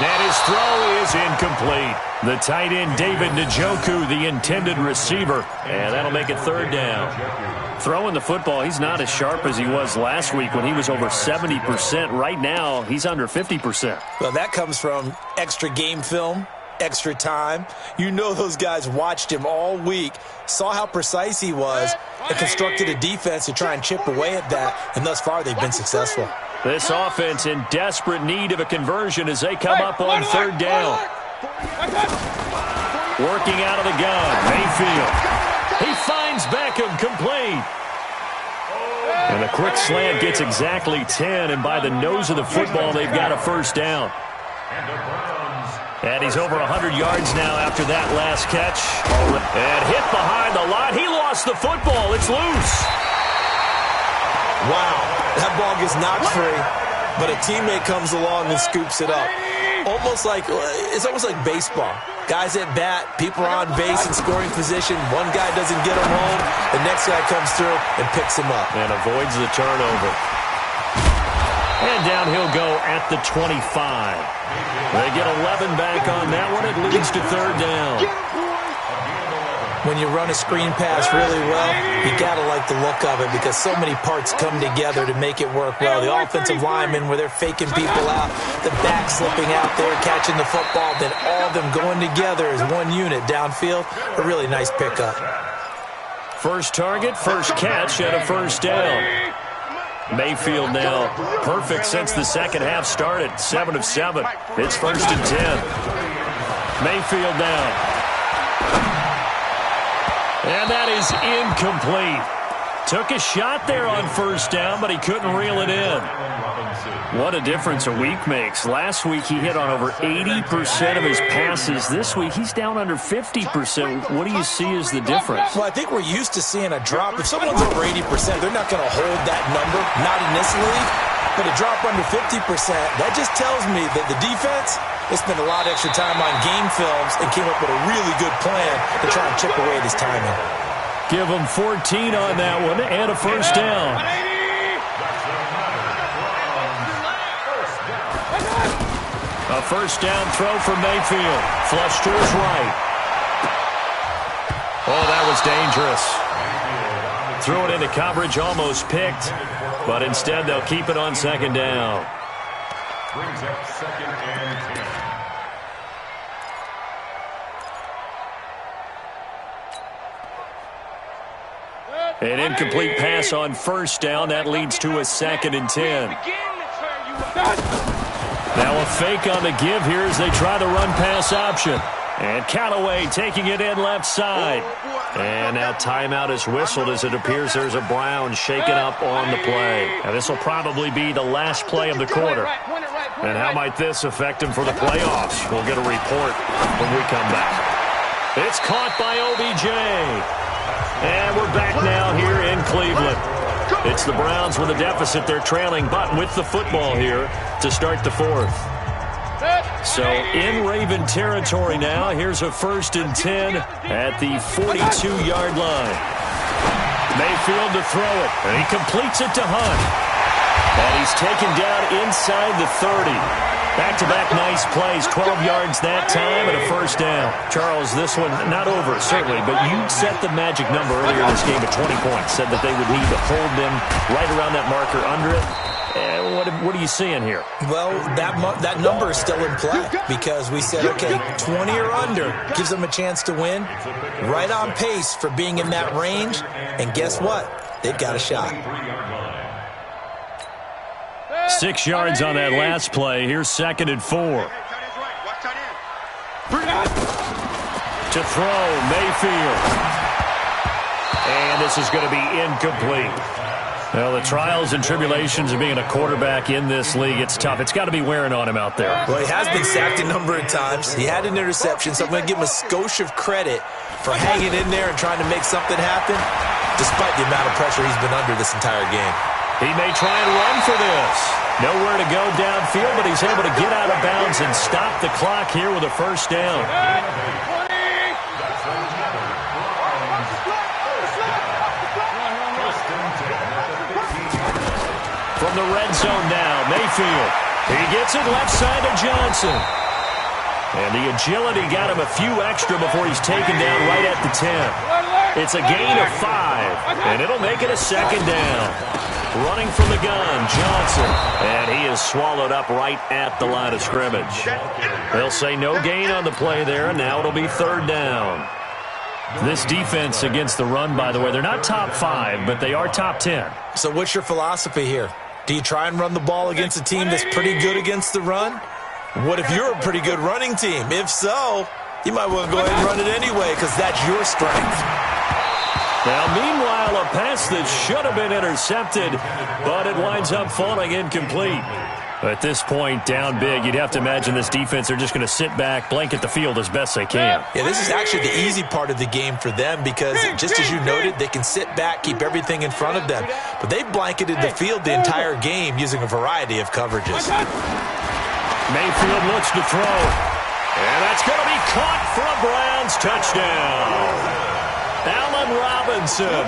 And his throw is incomplete. The tight end, David Njoku, the intended receiver. And that'll make it 3rd down. Throwing the football, he's not as sharp as he was last week when he was over 70%. Right now, he's under 50%. Well, that comes from extra game film, extra time. You know those guys watched him all week, saw how precise he was, and constructed a defense to try and chip away at that, and thus far they've been successful. This offense in desperate need of a conversion as they come up on 3rd down. Working out of the gun, Mayfield. He finds Beckham, complete. And a quick slant gets exactly 10, and by the nose of the football, they've got a first down. And he's over 100 yards now after that last catch. And hit behind the line. He lost the football. It's loose. Wow, that ball gets knocked free, but a teammate comes along and scoops it up. It's almost like baseball. Guys at bat, people are on base in scoring position. One guy doesn't get him home. The next guy comes through and picks him up. And avoids the turnover. And down he'll go at the 25. They get 11 back on that one. It leads to 3rd down. When you run a screen pass really well, you got to like the look of it because so many parts come together to make it work well. The offensive linemen, where they're faking people out, the back slipping out there, catching the football, then all of them going together as one unit downfield. A really nice pickup. First target, first catch, and a first down. Mayfield now perfect since the second half started. 7 of 7. It's 1st and 10. Mayfield down. And that is incomplete. Took a shot there on first down, but he couldn't reel it in. What a difference a week makes. Last week he hit on over 80% of his passes. This week he's down under 50%. What do you see as the difference? Well, I think we're used to seeing a drop. If someone's over 80%, they're not going to hold that number, not in this league. But a drop under 50%, that just tells me that the defense, they spent a lot of extra time on game films and came up with a really good plan to try and chip away at his timing. Give them 14 on that one and a first down. A first down throw for Mayfield. Flush to his right. Oh, that was dangerous. Threw it into coverage, almost picked. But instead, they'll keep it on second down. Brings up 2nd and 10. An incomplete pass on first down. That leads to a 2nd and 10. Now a fake on the give here as they try the run-pass option. And Callaway taking it in left side. And now timeout is whistled as it appears there's a Brown shaken up on the play. Now this will probably be the last play of the quarter. And how might this affect him for the playoffs? We'll get a report when we come back. It's caught by OBJ. And we're back now here in Cleveland. It's the Browns with a deficit. They're trailing, but with the football here to start the 4th. So in Raven territory now. Here's a 1st and 10 at the 42-yard line. Mayfield to throw it, and he completes it to Hunt. And he's taken down inside the 30. Back-to-back nice plays, 12 yards that time and a first down. Charles, this one not over, certainly, but you set the magic number earlier in this game at 20 points. Said that they would need to hold them right around that marker under it. What are you seeing here? Well, that number is still in play because we said, okay, 20 or under gives them a chance to win. Right on pace for being in that range. And guess what? They've got a shot. 6 yards on that last play. Here's 2nd and 4. To throw, Mayfield. And this is going to be incomplete. Well, the trials and tribulations of being a quarterback in this league, it's tough. It's got to be wearing on him out there. Well, he has been sacked a number of times. He had an interception, so I'm going to give him a skosh of credit for hanging in there and trying to make something happen, despite the amount of pressure he's been under this entire game. He may try and run for this. Nowhere to go downfield, but he's able to get out of bounds and stop the clock here with a first down. From the red zone now, Mayfield. He gets it left side to Johnson. And the agility got him a few extra before he's taken down right at the 10. It's a gain of 5, and it'll make it a second down. Running from the gun, Johnson. And he is swallowed up right at the line of scrimmage. They'll say no gain on the play there, and now it'll be third down. This defense against the run, by the way, they're not top 5, but they are top 10. So what's your philosophy here? Do you try and run the ball against a team that's pretty good against the run? What if you're a pretty good running team? If so, you might want to go ahead and run it anyway because that's your strength. Now, meanwhile, a pass that should have been intercepted, but it winds up falling incomplete. At this point, down big, you'd have to imagine this defense, they're just going to sit back, blanket the field as best they can. Yeah, this is actually the easy part of the game for them because, just as you noted, they can sit back, keep everything in front of them. But they've blanketed the field the entire game using a variety of coverages. Mayfield looks to throw. And that's going to be caught for a Browns touchdown. Allen Robinson,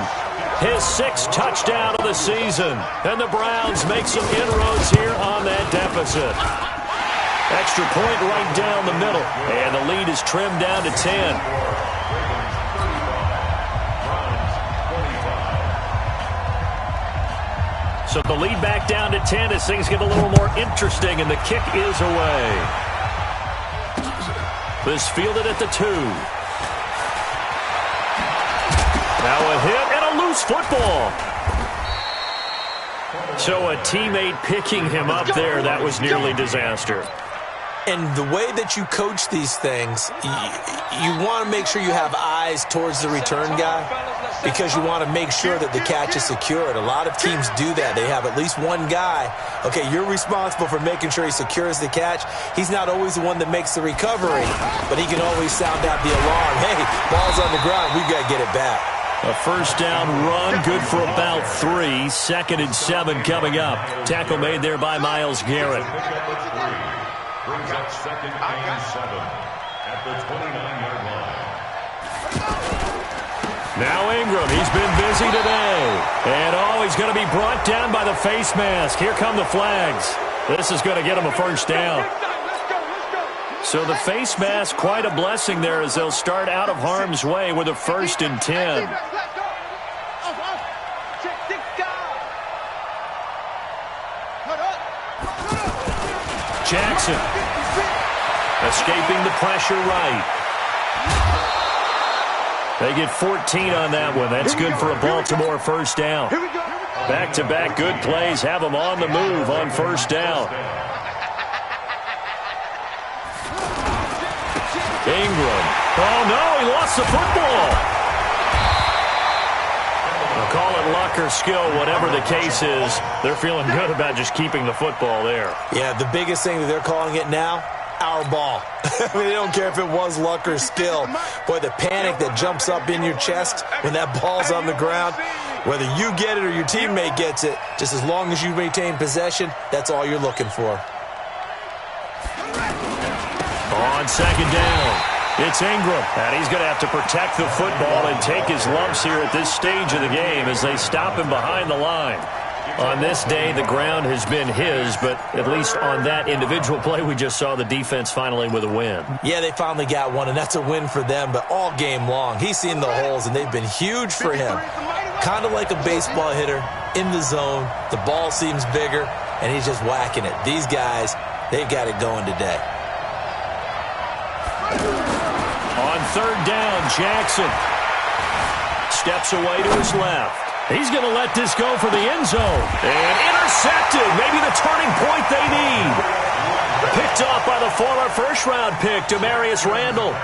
his 6th touchdown of the season. And the Browns make some inroads here on that deficit. Extra point right down the middle. And the lead is trimmed down to 10. So the lead back down to 10 as things get a little more interesting, and the kick is away. This fielded at the 2. Now a hit and a loose football. So a teammate picking him up there, that was nearly disaster. And the way that you coach these things, you want to make sure you have eyes towards the return guy because you want to make sure that the catch is secured. A lot of teams do that. They have at least one guy. Okay, you're responsible for making sure he secures the catch. He's not always the one that makes the recovery, but he can always sound out the alarm. Hey, ball's on the ground. We've got to get it back. A first down run, good for about 3. 2nd and 7 coming up. Tackle made there by Myles Garrett. Brings up 2nd and 7 at the 29-yard line. Now Ingram, he's been busy today. And he's going to be brought down by the face mask. Here come the flags. This is going to get him a first down. So the face mask, quite a blessing there as they'll start out of harm's way with a 1st and 10. Jackson escaping the pressure right. They get 14 on that one. That's good for a Baltimore first down. Back-to-back good plays have them on the move on first down. Ingram. Oh, no, he lost the football. They'll call it luck or skill, whatever the case is. They're feeling good about just keeping the football there. Yeah, the biggest thing that they're calling it now, our ball. I mean, they don't care if it was luck or skill. Boy, the panic that jumps up in your chest when that ball's on the ground, whether you get it or your teammate gets it, just as long as you maintain possession, that's all you're looking for. On 2nd down, it's Ingram, and he's going to have to protect the football and take his lumps here at this stage of the game as they stop him behind the line. On this day, the ground has been his, but at least on that individual play, we just saw the defense finally with a win. Yeah, they finally got one, and that's a win for them, but all game long, he's seen the holes, and they've been huge for him. Kind of like a baseball hitter in the zone. The ball seems bigger, and he's just whacking it. These guys, they've got it going today. On 3rd down, Jackson steps away to his left. He's going to let this go for the end zone. And intercepted. Maybe the turning point they need. Picked off by the former first-round pick, Demarius Randall.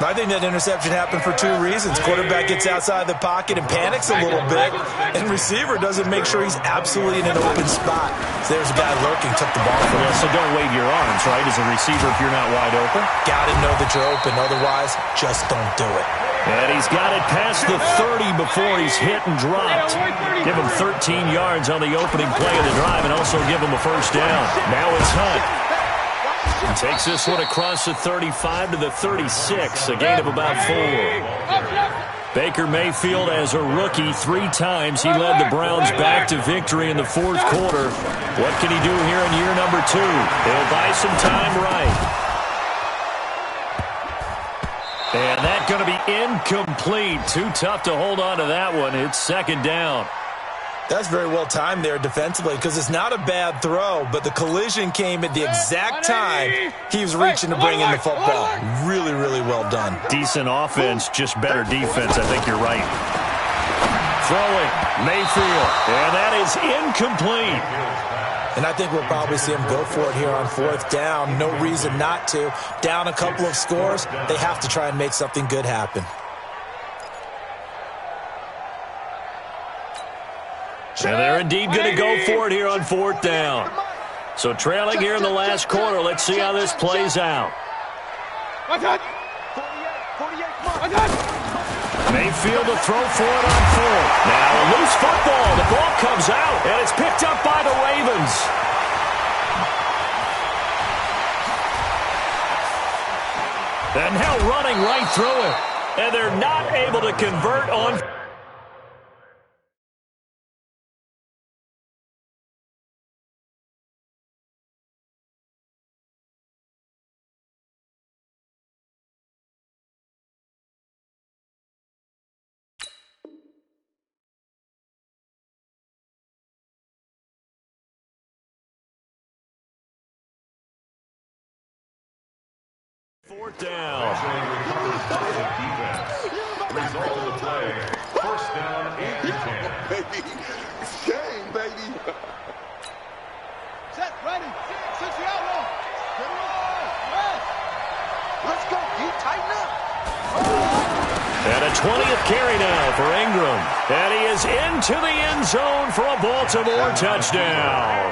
I think that interception happened for 2 reasons. Quarterback gets outside the pocket and panics a little bit, and receiver doesn't make sure he's absolutely in an open spot. So there's a guy lurking, took the ball from him. So don't wave your arms, right, as a receiver if you're not wide open? Got to know that you're open. Otherwise, just don't do it. And he's got it past the 30 before he's hit and dropped. Give him 13 yards on the opening play of the drive and also give him a first down. Now it's Hunt. He takes this one across the 35 to the 36, a gain of about 4. Baker Mayfield, as a rookie, 3 times he led the Browns back to victory in the 4th quarter. What can he do here in year number 2? He'll buy some time right. And that's going to be incomplete. Too tough to hold on to that one. It's 2nd down. That's very well timed there defensively because it's not a bad throw, but the collision came at the exact time he was reaching to bring in the football. Really, really well done. Decent offense, just better defense. I think you're right. Throwing, Mayfield, and that is incomplete. And I think we'll probably see him go for it here on 4th down. No reason not to. Down a couple of scores, they have to try and make something good happen. And they're indeed going to go for it here on 4th down. So trailing here in the last quarter. Let's see how this plays out. Mayfield to throw for it on 4th. Now a loose football. The ball comes out, and it's picked up by the Ravens. And now running right through it. And they're not able to convert on Fourth down. Result of the play, first down and 10. Baby, it's game, baby. Set, ready, 60 outlaw. Get it on, rest. Let's go, you tighten up. And a 20th carry now for Ingram. And he is into the end zone for a Baltimore touchdown.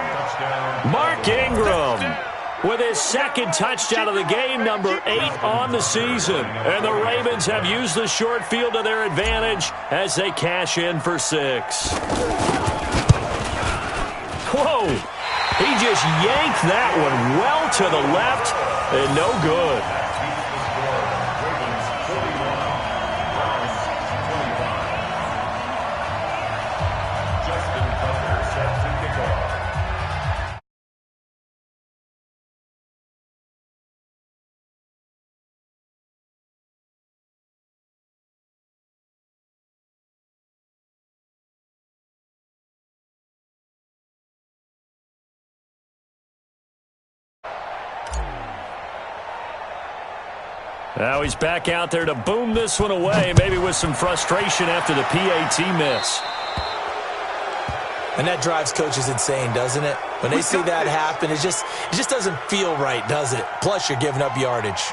Mark Ingram with his second touchdown of the game, number 8 on the season. And the Ravens have used the short field to their advantage as they cash in for 6. Whoa! He just yanked that one well to the left and no good. Now he's back out there to boom this one away, maybe with some frustration after the PAT miss. And that drives coaches insane, doesn't it? When they see that happen, it just doesn't feel right, does it? Plus, you're giving up yardage.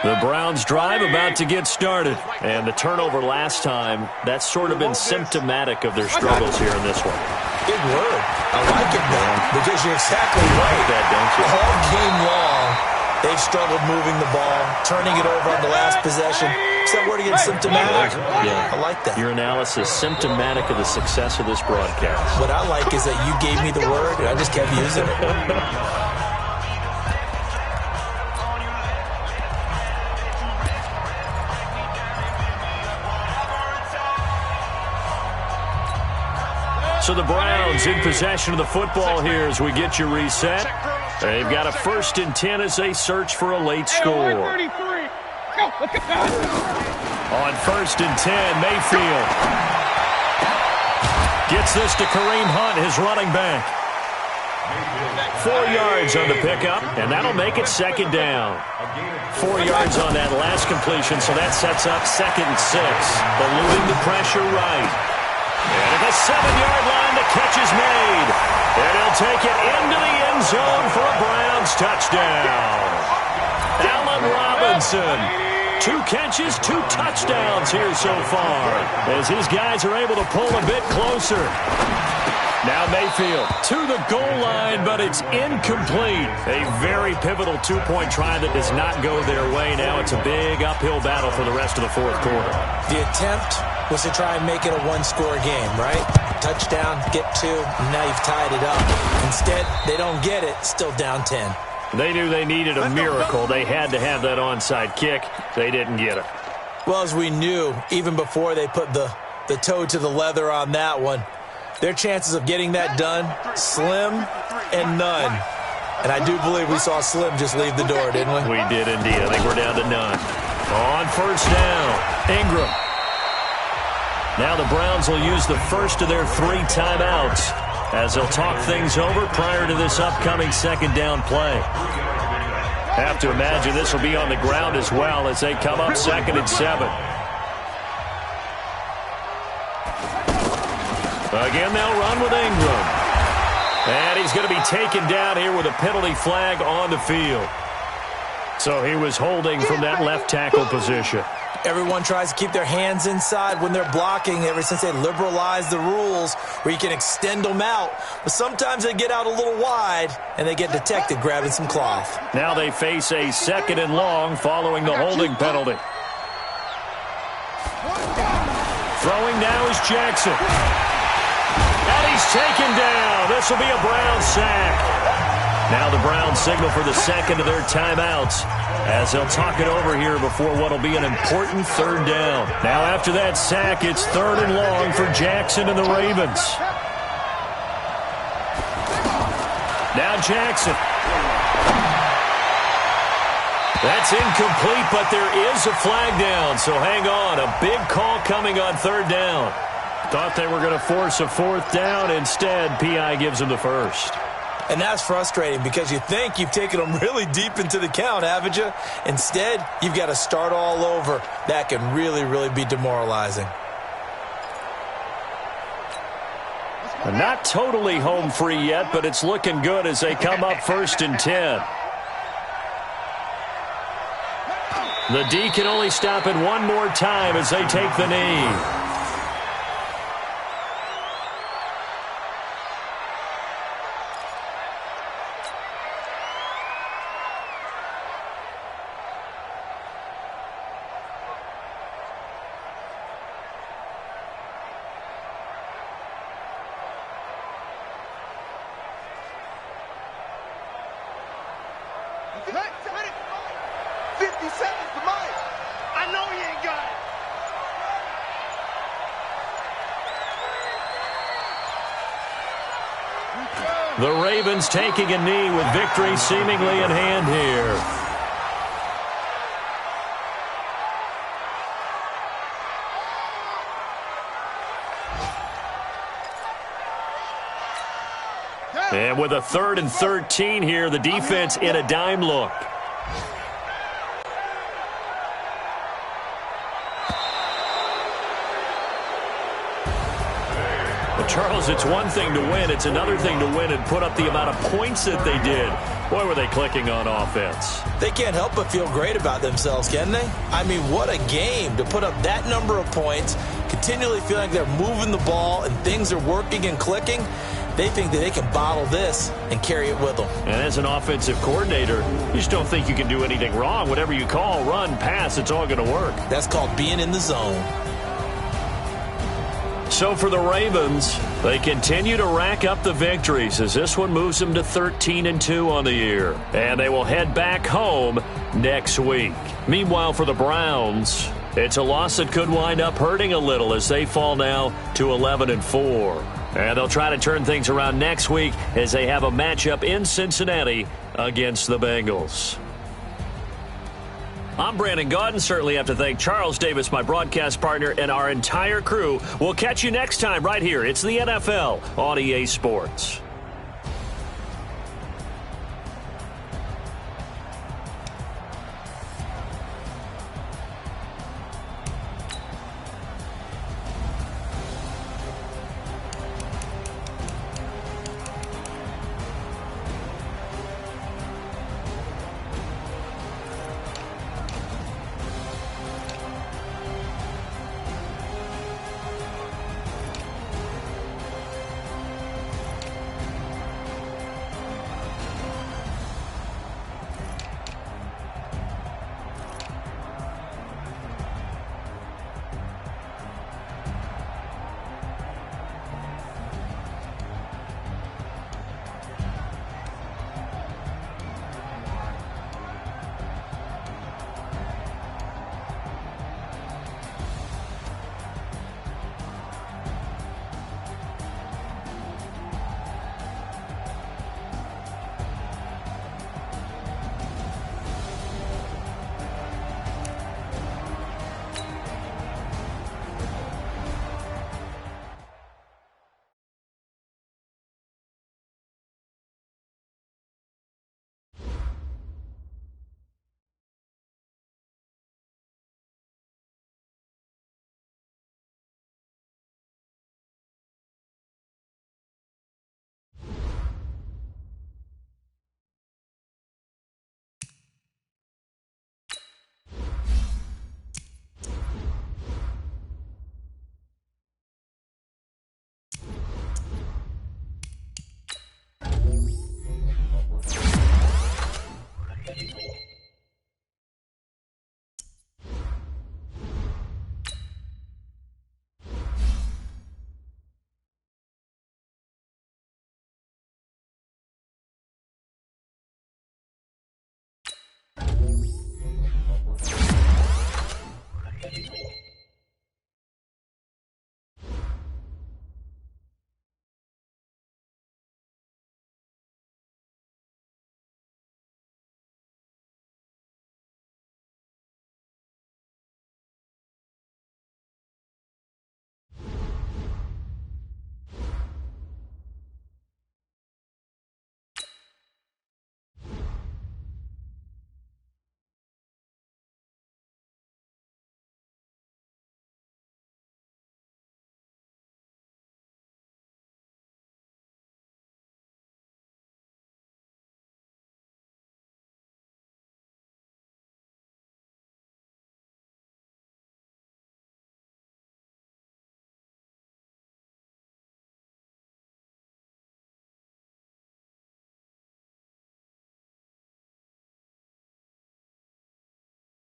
The Browns drive about to get started. And the turnover last time, that's sort of been symptomatic of their struggles here in this one. Big word. I like it, man, because you're exactly right. That, don't you? All game long, they've struggled moving the ball, turning it over on the last possession. Is that word again, symptomatic? Yeah. I like that. Your analysis, symptomatic of the success of this broadcast. What I like is that you gave me the word, and I just kept using it. So the Browns in possession of the football here as we get you reset. They've got a 1st and 10 as they search for a late score. On 1st and 10, Mayfield gets this to Kareem Hunt, his running back. 4 yards on the pickup, and that'll make it 2nd down. 4 yards on that last completion, so that sets up 2nd and 6. Eluding the pressure right. And at the 7-yard line, the catch is made. And he'll take it into the end zone for a Browns touchdown. Allen Robinson. 2 catches, 2 touchdowns here so far, as his guys are able to pull a bit closer. Now Mayfield to the goal line, but it's incomplete. A very pivotal 2-point try that does not go their way. Now it's a big uphill battle for the rest of the 4th quarter. The attempt was to try and make it a 1-score game, right? Touchdown, get 2, and now you've tied it up. Instead, they don't get it, still down 10. They knew they needed a miracle. They had to have that onside kick. They didn't get it. Well, as we knew, even before they put the toe to the leather on that one, their chances of getting that done, slim and none. And I do believe we saw Slim just leave the door, didn't we? We did indeed. I think we're down to none. On 1st down, Ingram. Now the Browns will use the first of their 3 timeouts as they'll talk things over prior to this upcoming 2nd down play. Have to imagine this will be on the ground as well as they come up 2nd and 7. Again, they'll run with Ingram. And he's going to be taken down here with a penalty flag on the field. So he was holding from that left tackle position. Everyone tries to keep their hands inside when they're blocking ever since they liberalized the rules where you can extend them out. But sometimes they get out a little wide and they get detected grabbing some cloth. Now they face a 2nd and long following the holding penalty. Throwing now is Jackson. And he's taken down. This will be a Browns sack. Now the Browns signal for the 2nd of their timeouts as they'll talk it over here before what will be an important 3rd down. Now after that sack, it's 3rd and long for Jackson and the Ravens. Now Jackson. That's incomplete, but there is a flag down, so hang on. A big call coming on 3rd down. Thought they were going to force a 4th down. Instead, P.I. gives them the first. And that's frustrating because you think you've taken them really deep into the count, haven't you? Instead, you've got to start all over. That can really, really be demoralizing. Not totally home free yet, but it's looking good as they come up 1st and 10. The D can only stop it one more time as they take the knee. The Ravens taking a knee with victory seemingly in hand here. And with a 3rd and 13 here, the defense in a dime look. Charles, it's one thing to win. It's another thing to win and put up the amount of points that they did. Boy, were they clicking on offense. They can't help but feel great about themselves, can they? I mean, what a game to put up that number of points, continually feeling like they're moving the ball and things are working and clicking. They think that they can bottle this and carry it with them. And as an offensive coordinator, you just don't think you can do anything wrong. Whatever you call, run, pass, it's all going to work. That's called being in the zone. So for the Ravens, they continue to rack up the victories as this one moves them to 13-2 on the year. And they will head back home next week. Meanwhile, for the Browns, it's a loss that could wind up hurting a little as they fall now to 11-4. And they'll try to turn things around next week as they have a matchup in Cincinnati against the Bengals. I'm Brandon Gaudin. Certainly have to thank Charles Davis, my broadcast partner, and our entire crew. We'll catch you next time right here. It's the NFL on EA Sports.